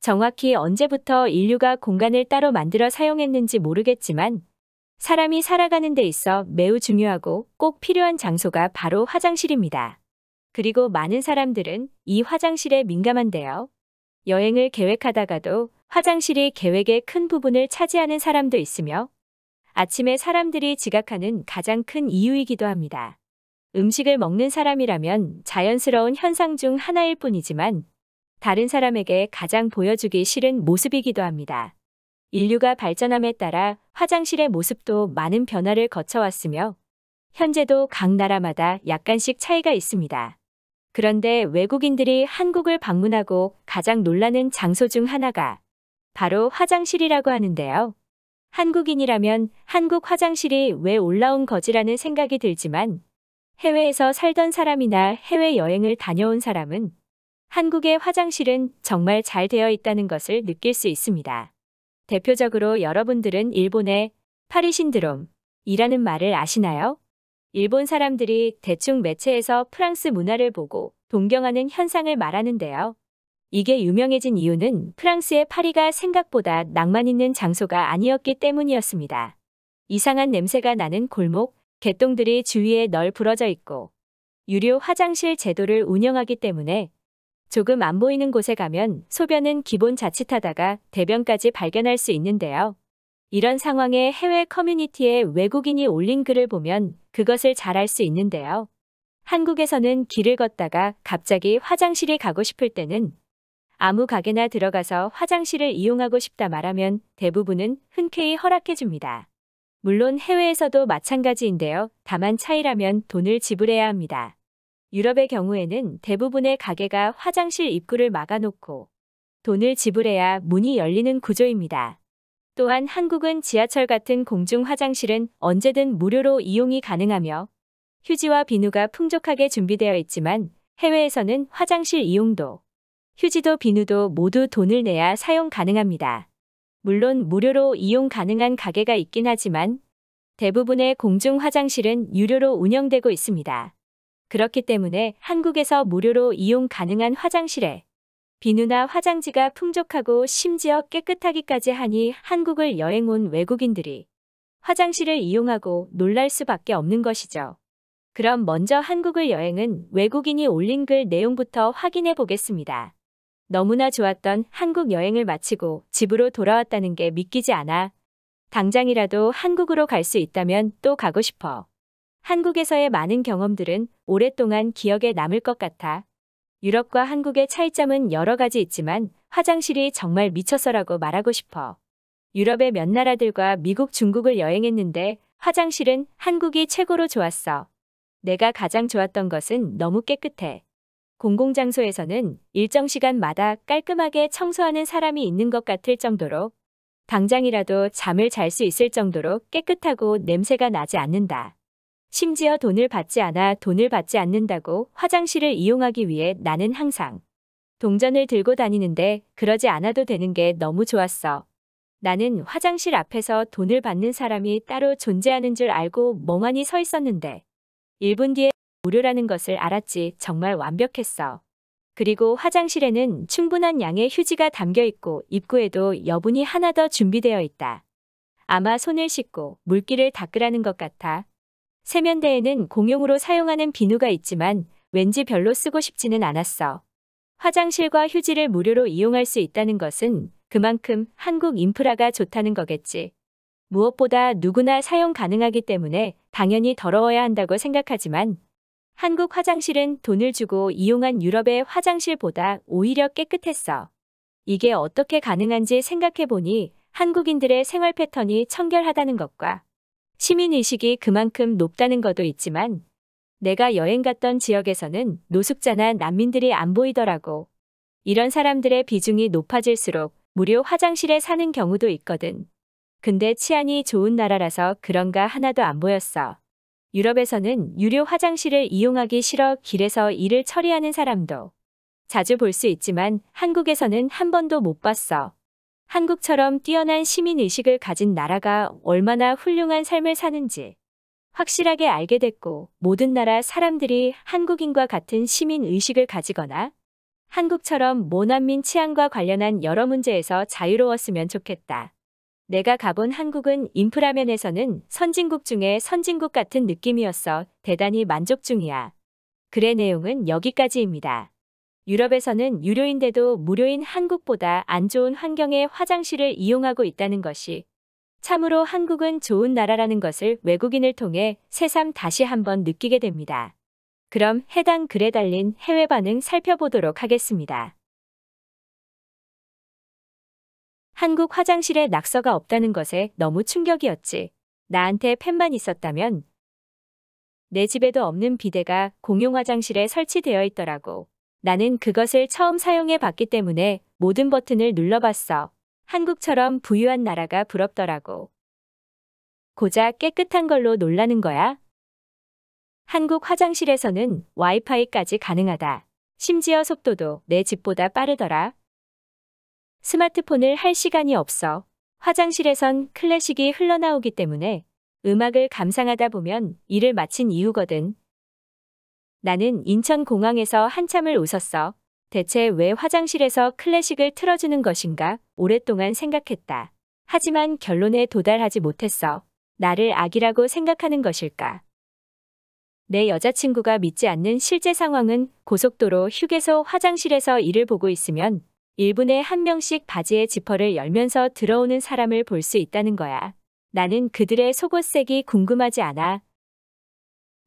정확히 언제부터 인류가 공간을 따로 만들어 사용했는지 모르겠지만 사람이 살아가는 데 있어 매우 중요하고 꼭 필요한 장소가 바로 화장실입니다. 그리고 많은 사람들은 이 화장실에 민감한데요. 여행을 계획하다가도 화장실이 계획의 큰 부분을 차지하는 사람도 있으며 아침에 사람들이 지각하는 가장 큰 이유이기도 합니다. 음식을 먹는 사람이라면 자연스러운 현상 중 하나일 뿐이지만 다른 사람에게 가장 보여주기 싫은 모습이기도 합니다. 인류가 발전함에 따라 화장실의 모습도 많은 변화를 거쳐왔으며 현재도 각 나라마다 약간씩 차이가 있습니다. 그런데 외국인들이 한국을 방문하고 가장 놀라는 장소 중 하나가 바로 화장실이라고 하는데요. 한국인이라면 한국 화장실이 왜 올라온 거지라는 생각이 들지만 해외에서 살던 사람이나 해외여행을 다녀온 사람은 한국의 화장실은 정말 잘 되어 있다는 것을 느낄 수 있습니다. 대표적으로 여러분들은 일본의 파리 신드롬이라는 말을 아시나요? 일본 사람들이 대충 매체에서 프랑스 문화를 보고 동경하는 현상을 말하는데요. 이게 유명해진 이유는 프랑스의 파리가 생각보다 낭만 있는 장소가 아니었기 때문이었습니다. 이상한 냄새가 나는 골목, 개똥들이 주위에 널브러져 있고 유료 화장실 제도를 운영하기 때문에 조금 안 보이는 곳에 가면 소변은 기본 자칫하다가 대변까지 발견할 수 있는데요. 이런 상황에 해외 커뮤니티에 외국인이 올린 글을 보면 그것을 잘 알 수 있는데요. 한국에서는 길을 걷다가 갑자기 화장실이 가고 싶을 때는 아무 가게나 들어가서 화장실을 이용하고 싶다 말하면 대부분은 흔쾌히 허락해줍니다. 물론 해외에서도 마찬가지인데요. 다만 차이라면 돈을 지불해야 합니다. 유럽의 경우에는 대부분의 가게가 화장실 입구를 막아놓고 돈을 지불해야 문이 열리는 구조입니다. 또한 한국은 지하철 같은 공중 화장실은 언제든 무료로 이용이 가능하며 휴지와 비누가 풍족하게 준비되어 있지만 해외에서는 화장실 이용도, 휴지도 비누도 모두 돈을 내야 사용 가능합니다. 물론 무료로 이용 가능한 가게가 있긴 하지만 대부분의 공중 화장실은 유료로 운영되고 있습니다. 그렇기 때문에 한국에서 무료로 이용 가능한 화장실에 비누나 화장지가 풍족하고 심지어 깨끗하기까지 하니 한국을 여행 온 외국인들이 화장실을 이용하고 놀랄 수밖에 없는 것이죠. 그럼 먼저 한국을 여행은 외국인이 올린 글 내용부터 확인해 보겠습니다. 너무나 좋았던 한국 여행을 마치고 집으로 돌아왔다는 게 믿기지 않아 당장이라도 한국으로 갈 수 있다면 또 가고 싶어. 한국에서의 많은 경험들은 오랫동안 기억에 남을 것 같아. 유럽과 한국의 차이점은 여러 가지 있지만 화장실이 정말 미쳤어라고 말하고 싶어. 유럽의 몇 나라들과 미국, 중국을 여행했는데 화장실은 한국이 최고로 좋았어. 내가 가장 좋았던 것은 너무 깨끗해. 공공장소에서는 일정 시간마다 깔끔하게 청소하는 사람이 있는 것 같을 정도로 당장이라도 잠을 잘 수 있을 정도로 깨끗하고 냄새가 나지 않는다. 심지어 돈을 받지 않는다고 화장실을 이용하기 위해 나는 항상 동전을 들고 다니는데 그러지 않아도 되는 게 너무 좋았어. 나는 화장실 앞에서 돈을 받는 사람이 따로 존재하는 줄 알고 멍하니 서 있었는데 1분 뒤에 무료라는 것을 알았지. 정말 완벽했어. 그리고 화장실에는 충분한 양의 휴지가 담겨 있고 입구에도 여분이 하나 더 준비되어 있다. 아마 손을 씻고 물기를 닦으라는 것 같아. 세면대에는 공용으로 사용하는 비누가 있지만 왠지 별로 쓰고 싶지는 않았어. 화장실과 휴지를 무료로 이용할 수 있다는 것은 그만큼 한국 인프라가 좋다는 거겠지. 무엇보다 누구나 사용 가능하기 때문에 당연히 더러워야 한다고 생각하지만 한국 화장실은 돈을 주고 이용한 유럽의 화장실보다 오히려 깨끗했어. 이게 어떻게 가능한지 생각해보니 한국인들의 생활 패턴이 청결하다는 것과 시민의식이 그만큼 높다는 것도 있지만 내가 여행 갔던 지역에서는 노숙자나 난민들이 안 보이더라고. 이런 사람들의 비중이 높아질수록 무료 화장실에 사는 경우도 있거든. 근데 치안이 좋은 나라라서 그런가 하나도 안 보였어. 유럽에서는 유료 화장실을 이용하기 싫어 길에서 일을 처리하는 사람도 자주 볼 수 있지만 한국에서는 한 번도 못 봤어. 한국처럼 뛰어난 시민의식을 가진 나라가 얼마나 훌륭한 삶을 사는지 확실하게 알게 됐고 모든 나라 사람들이 한국인과 같은 시민의식을 가지거나 한국처럼 모난민 치안과 관련한 여러 문제에서 자유로웠으면 좋겠다. 내가 가본 한국은 인프라 면에서는 선진국 중에 선진국 같은 느낌이었어. 대단히 만족 중이야. 글의 내용은 여기까지입니다. 유럽에서는 유료인데도 무료인 한국보다 안 좋은 환경의 화장실을 이용하고 있다는 것이 참으로 한국은 좋은 나라라는 것을 외국인을 통해 새삼 다시 한번 느끼게 됩니다. 그럼 해당 글에 달린 해외 반응 살펴보도록 하겠습니다. 한국 화장실에 낙서가 없다는 것에 너무 충격이었지. 나한테 펜만 있었다면 내 집에도 없는 비데가 공용 화장실에 설치되어 있더라고. 나는 그것을 처음 사용해 봤기 때문에 모든 버튼을 눌러봤어. 한국처럼 부유한 나라가 부럽더라고. 고작 깨끗한 걸로 놀라는 거야? 한국 화장실에서는 와이파이까지 가능하다. 심지어 속도도 내 집보다 빠르더라. 스마트폰을 할 시간이 없어. 화장실에선 클래식이 흘러나오기 때문에 음악을 감상하다 보면 일을 마친 이유거든. 나는 인천공항에서 한참을 웃었어. 대체 왜 화장실에서 클래식을 틀어주는 것인가 오랫동안 생각했다. 하지만 결론에 도달하지 못했어. 나를 악이라고 생각하는 것일까? 내 여자친구가 믿지 않는 실제 상황은 고속도로 휴게소 화장실에서 일을 보고 있으면 1분에 한 명씩 바지의 지퍼를 열면서 들어오는 사람을 볼 수 있다는 거야. 나는 그들의 속옷색이 궁금하지 않아.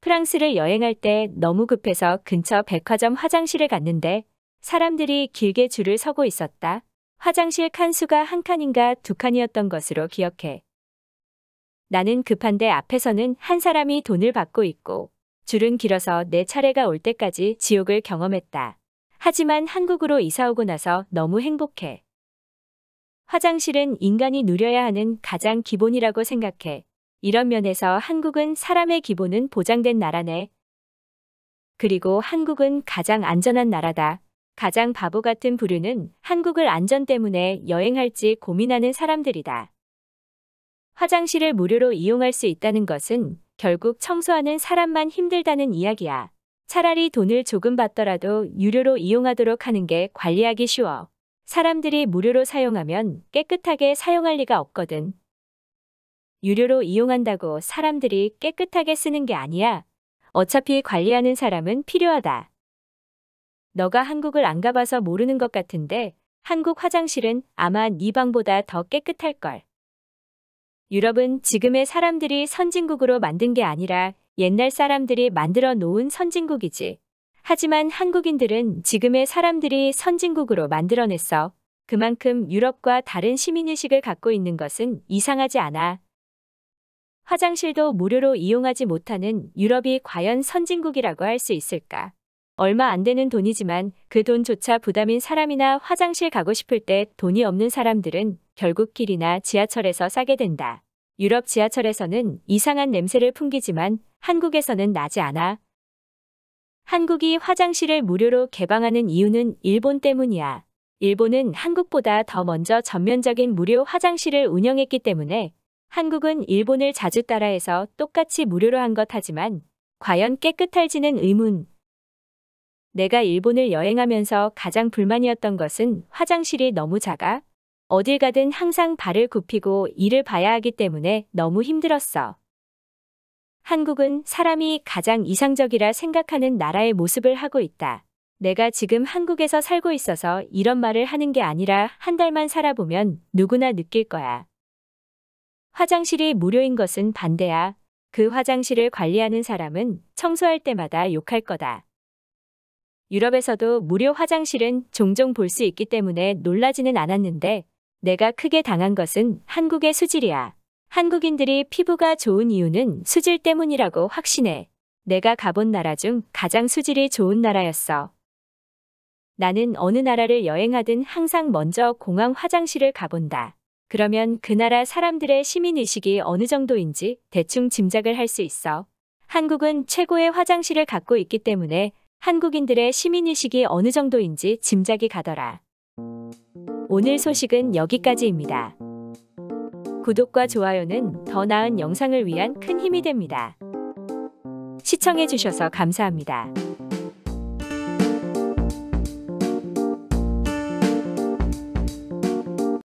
프랑스를 여행할 때 너무 급해서 근처 백화점 화장실을 갔는데 사람들이 길게 줄을 서고 있었다. 화장실 칸수가 한 칸인가 두 칸이었던 것으로 기억해. 나는 급한데 앞에서는 한 사람이 돈을 받고 있고 줄은 길어서 내 차례가 올 때까지 지옥을 경험했다. 하지만 한국으로 이사 오고 나서 너무 행복해. 화장실은 인간이 누려야 하는 가장 기본이라고 생각해. 이런 면에서 한국은 사람의 기본은 보장된 나라네. 그리고 한국은 가장 안전한 나라다. 가장 바보 같은 부류는 한국을 안전 때문에 여행할지 고민하는 사람들이다. 화장실을 무료로 이용할 수 있다는 것은 결국 청소하는 사람만 힘들다는 이야기야. 차라리 돈을 조금 받더라도 유료로 이용하도록 하는 게 관리하기 쉬워. 사람들이 무료로 사용하면 깨끗하게 사용할 리가 없거든. 유료로 이용한다고 사람들이 깨끗하게 쓰는 게 아니야. 어차피 관리하는 사람은 필요하다. 너가 한국을 안 가봐서 모르는 것 같은데 한국 화장실은 아마 네 방보다 더 깨끗할걸. 유럽은 지금의 사람들이 선진국으로 만든 게 아니라 옛날 사람들이 만들어 놓은 선진국이지. 하지만 한국인들은 지금의 사람들이 선진국으로 만들어냈어. 그만큼 유럽과 다른 시민의식을 갖고 있는 것은 이상하지 않아. 화장실도 무료로 이용하지 못하는 유럽이 과연 선진국이라고 할 수 있을까? 얼마 안 되는 돈이지만 그 돈조차 부담인 사람이나 화장실 가고 싶을 때 돈이 없는 사람들은 결국 길이나 지하철에서 싸게 된다. 유럽 지하철에서는 이상한 냄새를 풍기지만 한국에서는 나지 않아. 한국이 화장실을 무료로 개방하는 이유는 일본 때문이야. 일본은 한국보다 더 먼저 전면적인 무료 화장실을 운영했기 때문에 한국은 일본을 자주 따라해서 똑같이 무료로 한 것 하지만 과연 깨끗할지는 의문. 내가 일본을 여행하면서 가장 불만이었던 것은 화장실이 너무 작아. 어딜 가든 항상 발을 굽히고 일을 봐야 하기 때문에 너무 힘들었어. 한국은 사람이 가장 이상적이라 생각하는 나라의 모습을 하고 있다. 내가 지금 한국에서 살고 있어서 이런 말을 하는 게 아니라 한 달만 살아보면 누구나 느낄 거야. 화장실이 무료인 것은 반대야. 그 화장실을 관리하는 사람은 청소할 때마다 욕할 거다. 유럽에서도 무료 화장실은 종종 볼 수 있기 때문에 놀라지는 않았는데 내가 크게 당한 것은 한국의 수질이야. 한국인들이 피부가 좋은 이유는 수질 때문이라고 확신해. 내가 가본 나라 중 가장 수질이 좋은 나라였어. 나는 어느 나라를 여행하든 항상 먼저 공항 화장실을 가본다. 그러면 그 나라 사람들의 시민의식이 어느 정도인지 대충 짐작을 할 수 있어. 한국은 최고의 화장실을 갖고 있기 때문에 한국인들의 시민의식이 어느 정도인지 짐작이 가더라. 오늘 소식은 여기까지입니다. 구독과 좋아요는 더 나은 영상을 위한 큰 힘이 됩니다. 시청해주셔서 감사합니다.